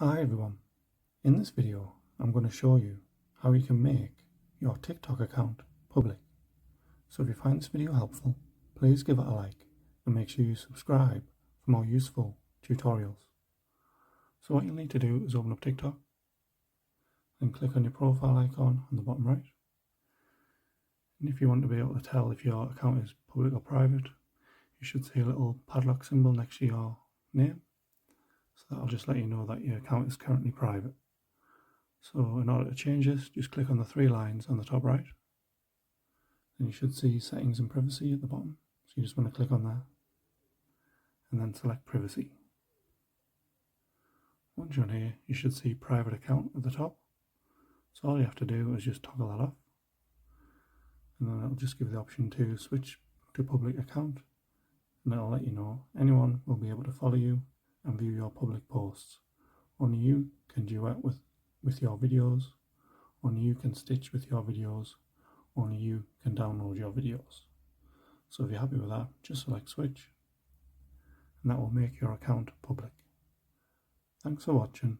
Hi everyone, in this video I'm going to show you how you can make your TikTok account public. So if you find this video helpful, please give it a like and make sure you subscribe for more useful tutorials. So what you'll need to do is open up TikTok and click on your profile icon on the bottom right. And if you want to be able to tell if your account is public or private, you should see a little padlock symbol next to your name. So that'll just let you know that your account is currently private. So in order to change this, just click on the three lines on the top right. Then you should see settings and privacy at the bottom. So you just want to click on that and then select privacy. Once you're on here, you should see private account at the top. So all you have to do is just toggle that off. And then it'll just give you the option to switch to public account. And it'll let you know anyone will be able to follow you and view your public posts. Only you can duet with your videos. Only you can stitch with your videos. Only you can download your videos. So if you're happy with that, just select switch and that will make your account public. Thanks for watching.